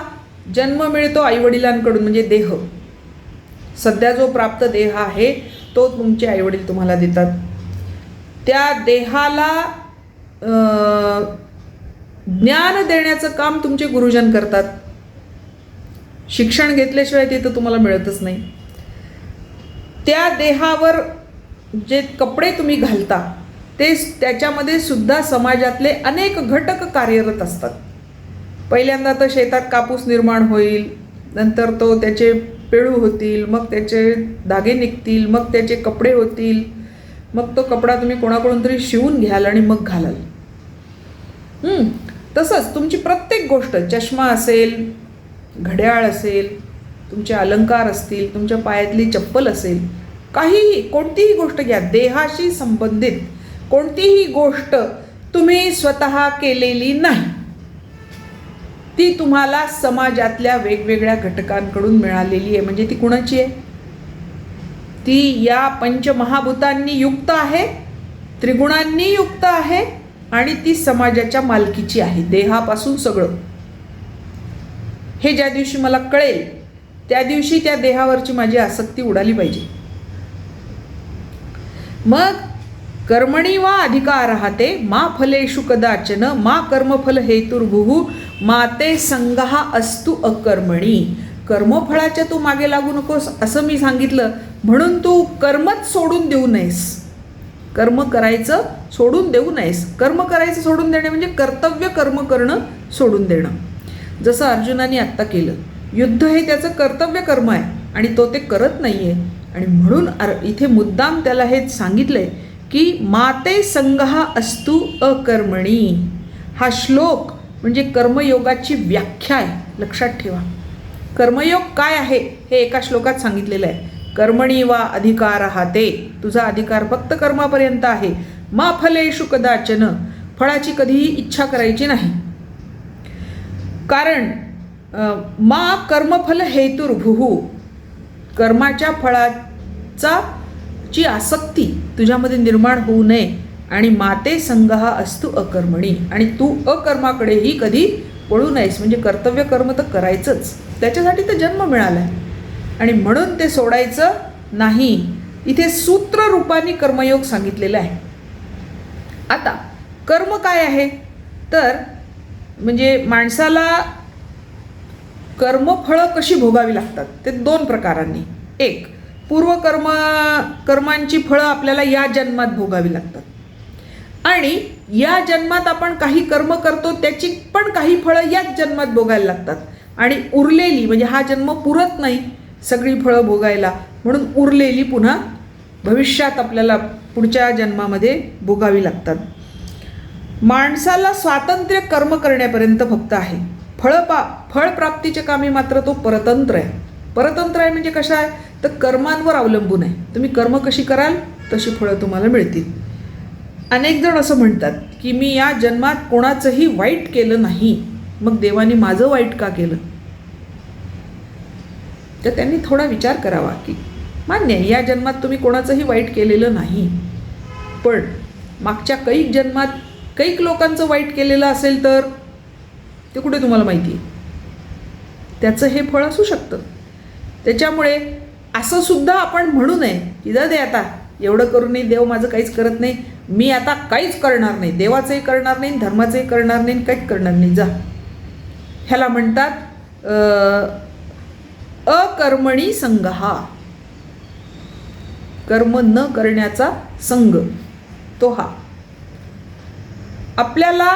जन्म मिळतो आईवडिलांकडून, म्हणजे देह. सध्या जो प्राप्त देह आहे तो तुमचे आईवडील तुम्हाला देतात. त्या देहाला ज्ञान देण्याचं काम तुमचे गुरुजन करतात. शिक्षण घेतल्याशिवाय ते तर तुम्हाला मिळतच नाही. त्या देहावर जे कपडे तुम्ही घालता ते त्याच्यामध्ये सुद्धा समाजातले अनेक घटक कार्यरत असतात. पहिल्यांदा तर शेतात कापूस निर्माण होईल, नंतर तो त्याचे पेळू होतील, मग त्याचे धागे निघतील, मग त्याचे कपडे होतील, मग तो कपडा तुम्ही कोणाकडून तरी शिवून घ्याल आणि मग घालाल. तसंच तुमची प्रत्येक गोष्ट, चष्मा असेल, घड्याळ असेल, तुमचे अलंकार असतील, तुमच्या पायातली चप्पल असेल, काहीही कोणतीही गोष्ट घ्या, देहाशी संबंधित कोणतीही गोष्ट तुम्ही स्वतः केलेली नाही, ती तुम्हाला समाजातल्या वेगवेगळ्या घटकांकडून मिळालेली आहे. म्हणजे ती कुणाची आहे? ती या पंचमहाभूतांनी युक्त आहे, त्रिगुणांनी युक्त आहे आणि ती समाजाच्या मालकीची आहे. देहापासून सगळं. हे ज्या दिवशी मला कळेल त्या दिवशी त्या देहावरची माझी आसक्ती उडाली पाहिजे. मग कर्मणी वा अधिकारः ते मा फलेषु कदाचन मा कर्मफल हेतुर्भुः मा ते संगः अस्तु अकर्मणी. कर्मफळाच्या तू मागे लागू नकोस असं मी सांगितलं, म्हणून तू कर्मच सोडून देऊ नयेस. कर्म करायचं सोडून देऊ नयेस. कर्म करायचं सोडून देणे म्हणजे कर्तव्य कर्म करणं सोडून देणं. जसं अर्जुनाने आत्ता केलं. युद्ध हे त्याचं कर्तव्य कर्म आहे आणि तो ते करत नाही आहे. आणि म्हणून इथे मुद्दाम त्याला हे सांगितलंय की माते संगः अस्तु अकर्मणी. हा श्लोक म्हणजे कर्मयोगाची व्याख्या आहे. लक्षात ठेवा, कर्मयोग काय आहे हे एका श्लोकात सांगितलेलं आहे. कर्मणी वा अधिकारः ते, तुझा अधिकार फक्त कर्मापर्यंत आहे. मा फलेषु कदाचन, फळाची कधीही इच्छा करायची नाही. कारण मा कर्मफल हेतुर्भुः, कर्माच्या फळाचा ची आसक्ती तुझ्यामध्ये निर्माण होऊ नये. आणि माते संगः अस्तु अकर्मणी, आणि तू अकर्माकडेही कधी वळू नयेस. म्हणजे कर्तव्य कर्म तर करायचंच, त्याच्यासाठी तर जन्म मिळाला आहे आणि म्हणून ते सोडायचं नाही. इथे सूत्र रूपाने कर्मयोग सांगितलेला आहे. आता कर्म काय आहे तर म्हणजे माणसाला कर्मफळं कशी भोगावी लागतात ते दोन प्रकारांनी. एक, कर्मांची फळं आपल्याला या जन्मात भोगावी लागतात आणि या जन्मात आपण काही कर्म करतो त्याची पण काही फळं याच जन्मात भोगायला लागतात. आणि उरलेली म्हणजे हा जन्म पुरत नाही सगळी फळं भोगायला, म्हणून उरलेली पुन्हा भविष्यात आपल्याला पुढच्या जन्मामध्ये भोगावी लागतात. माणसाला स्वातंत्र्य कर्म करण्यापर्यंत फक्त आहे. फळप्राप्तीच्या कामी मात्र तो परतंत्र आहे. परतंत्र आहे म्हणजे कशा आहे, तर कर्मांवर अवलंबून आहे. तुम्ही कर्म कशी कराल तशी फळं तुम्हाला मिळतील. अनेक जण असं म्हणतात की मी या जन्मात कोणाचंही वाईट केलं नाही, मग देवाने माझं वाईट का केलं. तर त्यांनी थोडा विचार करावा की मान्य आहे, या जन्मात तुम्ही कोणाचंही वाईट केलेलं नाही, पण मागच्या कैक जन्मात कैक लोकांचं वाईट केलेलं असेल तर ते कुठे तुम्हाला माहिती आहे. त्याचं हे फळ असू शकतं. त्याच्यामुळे असं सुद्धा आपण म्हणू नये की जाऊ दे आता एवढं करूनही देव माझं काहीच करत नाही, मी आता काहीच करणार नाही, देवाचंही करणार नाही, धर्माचंही करणार नाही, काहीच करणार नाही, जा. ह्याला म्हणतात अकर्मणी संगहा. कर्म न करण्याचा संग तो हा. आपल्याला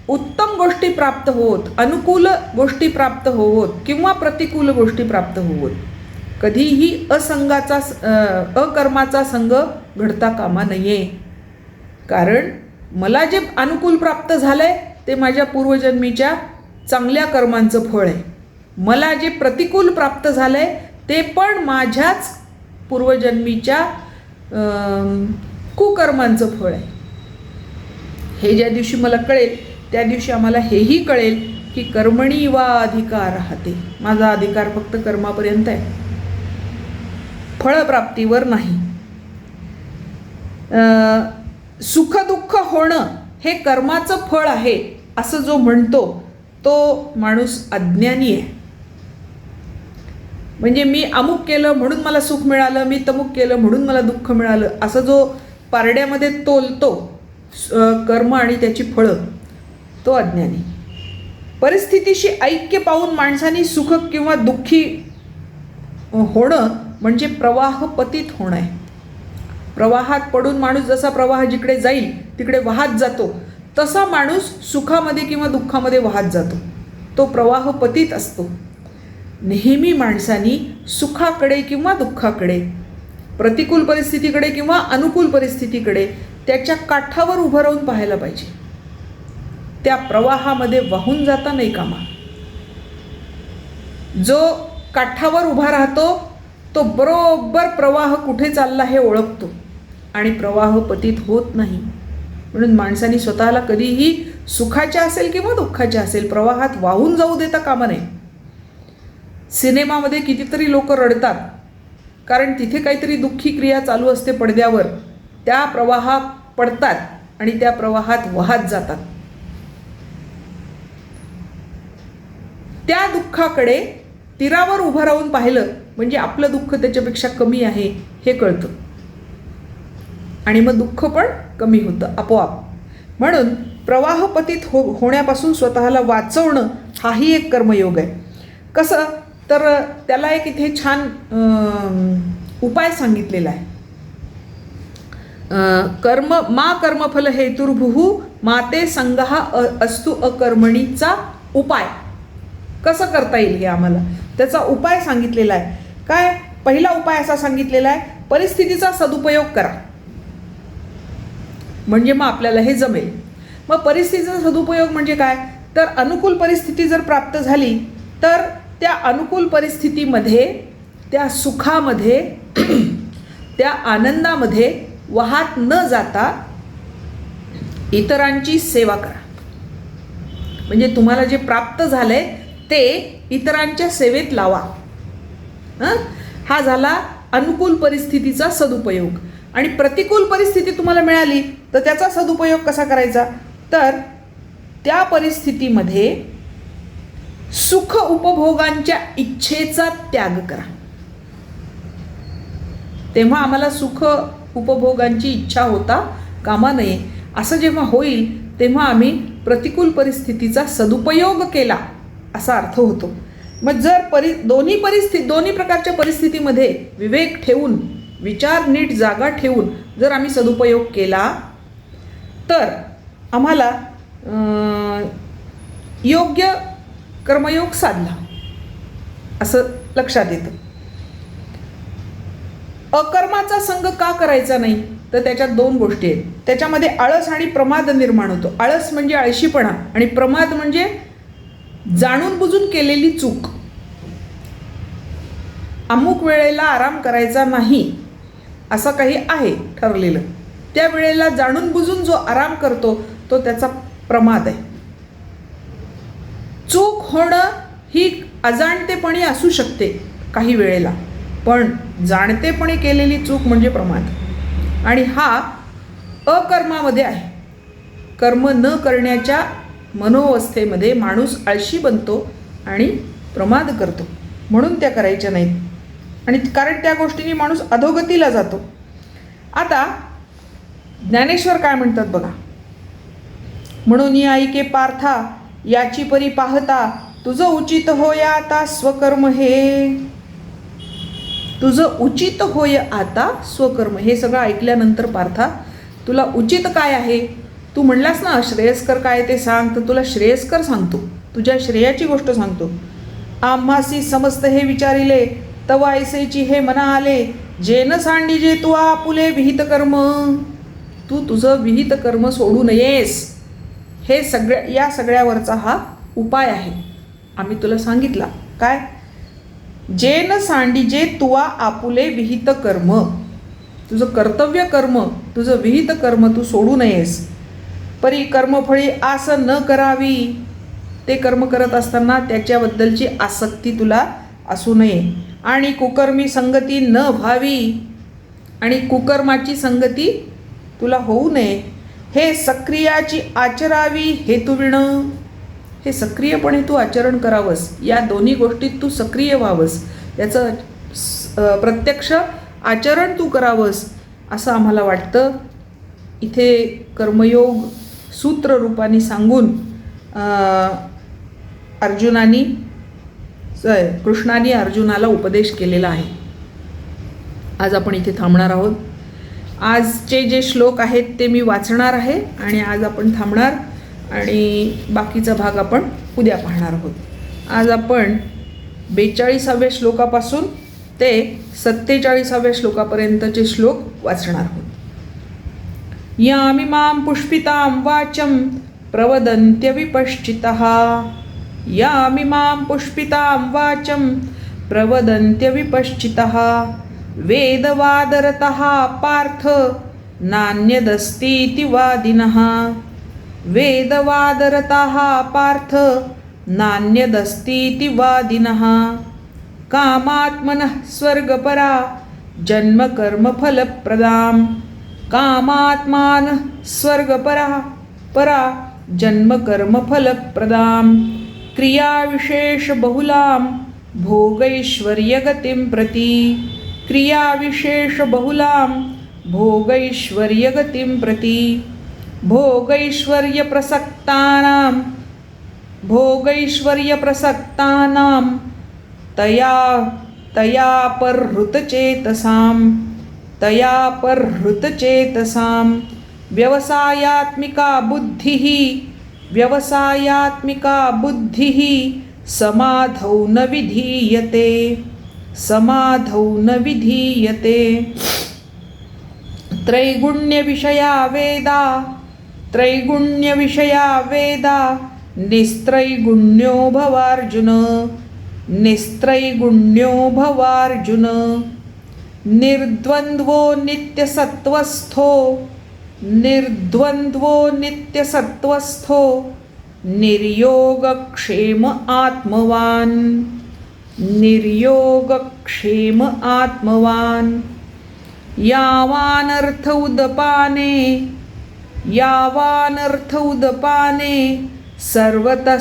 उत्तम गोष्टी प्राप्त होत, अनुकूल गोष्टी प्राप्त होत किंवा प्रतिकूल गोष्टी प्राप्त होत, कधीही अकर्माचा संग घडता कामा नये. कारण मला जे अनुकूल प्राप्त झालंय ते माझ्या पूर्वजन्मीच्या चांगल्या कर्मांचं फळ आहे. मला जे प्रतिकूल प्राप्त झालंय ते पण माझ्याच पूर्वजन्मीच्या कुकर्मांचं फळ आहे. हे ज्या दिवशी मला कळेल त्या दिवशी आम्हाला हेही कळेल की कर्मणी वा अधिकार राहते, माझा अधिकार फक्त कर्मापर्यंत आहे, फळप्राप्तीवर नाही. सुखदुःख होणं हे कर्माचं फळ आहे असं जो म्हणतो तो माणूस अज्ञानी आहे. म्हणजे मी अमुक केलं म्हणून मला सुख मिळालं, मी तमुक केलं म्हणून मला दुःख मिळालं, असं जो पारड्यामध्ये तोलतो कर्म आणि त्याची फळं, तो अज्ञानी. परिस्थितीशी ऐक्य पाहून माणसाने सुख किंवा दुःखी होणं म्हणजे प्रवाह पतित होणं आहे. प्रवाहात पडून माणूस जसा प्रवाह जिकडे जाईल तिकडे वाहत जातो, तसा माणूस सुखामध्ये किंवा दुःखामध्ये वाहत जातो. तो प्रवाह पतित असतो. नेहमी माणसानी सुखाकडे किंवा दुःखाकडे, प्रतिकूल परिस्थितीकडे किंवा अनुकूल परिस्थितीकडे त्याच्या काठावर उभं राहून पाहायला पाहिजे. त्या प्रवाहामध्ये वाहून जाता नाही कामा. जो काठावर उभा राहतो तो बरोबर प्रवाह कुठे चालला हे ओळखतो आणि प्रवाह पतित होत नाही. म्हणून माणसाने स्वतःला कधीही सुखाच्या असेल किंवा दुःखाच्या असेल प्रवाहात वाहून जाऊ देता कामा नये. सिनेमामध्ये कितीतरी लोक रडतात कारण तिथे काहीतरी दुःखी क्रिया चालू असते पडद्यावर, त्या प्रवाहात पडतात आणि त्या प्रवाहात वाहत जातात. त्या दुःखाकडे तीरावर उभं राहून पाहिलं म्हणजे आपलं दुःख त्याच्यापेक्षा कमी आहे हे कळतं आणि मग दुःख पण कमी होतं आपोआप. म्हणून प्रवाहपतित होण्यापासून स्वतःला वाचवणं हाही एक कर्मयोग आहे. कसं तर त्याला एक इथे छान उपाय सांगितलेला आहे. कर्मफल हेतुर्भुः माते संगहा अस्तु अकर्मणीचा उपाय कसं करता येईल हे आम्हाला त्याचा उपाय सांगितलेला आहे. काय पहिला उपाय असा सांगितलेला आहे, परिस्थितीचा सदुपयोग करा म्हणजे मग आपल्याला हे जमेल. मग परिस्थितीचा सदुपयोग म्हणजे काय, तर अनुकूल परिस्थिती जर प्राप्त झाली तर त्या अनुकूल परिस्थितीमध्ये, त्या सुखामध्ये, त्या आनंदामध्ये वाहत न जाता इतरांची सेवा करा. म्हणजे तुम्हाला जे प्राप्त झालंय ते इतरांच्या सेवेत लावा. हा झाला अनुकूल परिस्थितीचा सदुपयोग. आणि प्रतिकूल परिस्थिती तुम्हाला मिळाली तर त्याचा सदुपयोग कसा करायचा, तर त्या परिस्थितीमध्ये सुख उपभोगांच्या इच्छेचा त्याग करा. तेव्हा आम्हाला सुख उपभोगांची इच्छा होता कामा नये. असं जेव्हा होईल तेव्हा आम्ही प्रतिकूल परिस्थितीचा सदुपयोग केला असा अर्थ होतो. मग जर दोन्ही प्रकारच्या परिस्थितीमध्ये विवेक ठेवून, विचार नीट जागा ठेवून जर आम्ही सदुपयोग केला तर आम्हाला योग्य कर्मयोग साधला असं लक्षात येतं. अकर्माचा संग का करायचा नाही, तर त्याच्यात दोन गोष्टी आहेत. त्याच्यामध्ये आळस आणि प्रमाद निर्माण होतो. आळस म्हणजे आळशीपणा आणि प्रमाद म्हणजे जाणून बुजून केलेली चूक. अमुक वेळेला आराम करायचा नाही असं काही आहे ठरलेलं, त्या वेळेला जाणून बुजून जो आराम करतो तो त्याचा प्रमाद आहे. चूक होणं ही अजाणतेपणी असू शकते काही वेळेला, पण जाणतेपणी केलेली चूक म्हणजे प्रमाद. आणि हा अकर्मामध्ये आहे. कर्म न करण्याच्या मनोवस्थेमध्ये माणूस आळशी बनतो आणि प्रमाद करतो, म्हणून त्या करायच्या नाहीत. आणि कारण त्या गोष्टींनी माणूस अधोगतीला जातो. आता ज्ञानेश्वर काय म्हणतात बघा, म्हणून या ऐके पार्था याची परी पाहता, तुझं उचित होय आता स्वकर्म हे. तुझं उचित होय आता स्वकर्म. हे सगळं ऐकल्यानंतर पार्था तुला उचित काय आहे, तू म्हणलास ना श्रेयस्कर काय ते सांग, तर तुला श्रेयस्कर सांगतो, तुझ्या श्रेयाची गोष्ट सांगतो. आम्हासी समस्त हे विचारिले, तवा ऐसेची हे मना आले, जेन सांडी जे तू आपुले विहित कर्म. तू तुझं विहित कर्म सोडू नयेस. हे या सगळ्यावरचा हा उपाय आहे. आम्ही तुला सांगितला काय, जेन सांडी जे तुवा आपुले विहित कर्म. तुझं कर्तव्य कर्म, तुझं विहित कर्म तू सोडू नयेस. परी कर्मफळी आस न करावी. ते कर्म करत असताना त्याच्याबद्दलची आसक्ती तुला असू नये. आणि कुकर्मी संगती न व्हावी. आणि कुकर्माची संगती तुला होऊ नये. हे सक्रियाची आचरावी हेतुविण. हे सक्रियपणे तू आचरण करावंस. या दोन्ही गोष्टीत तू सक्रिय व्हावंस, याचं प्रत्यक्ष आचरण तू करावंस असं आम्हाला वाटतं. इथे कर्मयोग सूत्ररूपाने सांगून कृष्णाने अर्जुनाला उपदेश केलेला आहे. आज आपण इथे थांबणार आहोत. आजचे जे श्लोक आहेत ते मी वाचणार आहे आणि आज आपण थांबणार आणि बाकीचा भाग आपण उद्या पाहणार आहोत. आज आपण 42व्या श्लोकापासून ते 47व्या श्लोकापर्यंतचे श्लोक वाचणार आहोत. यामिमां पुष्पितां वाचं प्रवदन्त्य विपश्चितः. यामिमां पुष्पितां वाचं प्रवदन्त्य विपश्चितः. वेदवादरतः पार्थ नान्यदस्तीति वादिनः. वेदवादरतः पार्थ नान्यदस्तीति वादिनः. कामात्मनः स्वर्गपरा जन्मकर्मफलप्रदाम्. कामात्मानः स्वर्गपरा जन्मकर्मफलप्रदाम्. क्रियाविशेषबहुलां भोगैश्वर्यगतिं प्रति. क्रियाविशेषबहुलां भोगैश्वर्यगतिं प्रति. भोगैश्वर्यप्रसक्तानां तयापहृतचेतसां व्यवसायात्मिका बुद्धिः समाधौ न विधीयते. त्रैगुण्यविषया वेदा निस्त्रैगुण्यो भवार्जुन. निर्द्वन्द्वो नित्यसत्त्वस्थो निर्योगक्षेम आत्मवान्. यावानर्थ उदपाने सर्वतः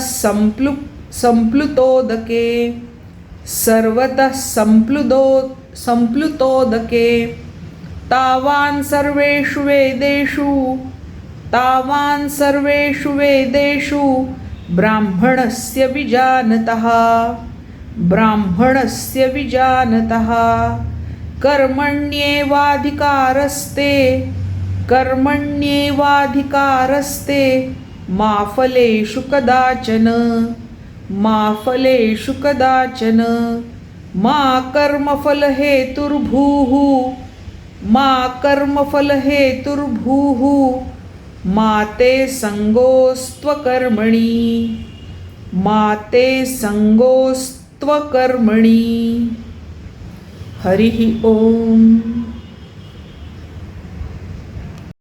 संप्लुतोदके. तावान् सर्वेषु वेदेषु ब्राह्मणस्य विजानतः. कर्मण्येवाधिकारस्ते मा फलेषु कदाचन. मा कर्मफलहेतुर्भूः मा ते संगोस्त्वकर्मणि. हरिः ओम.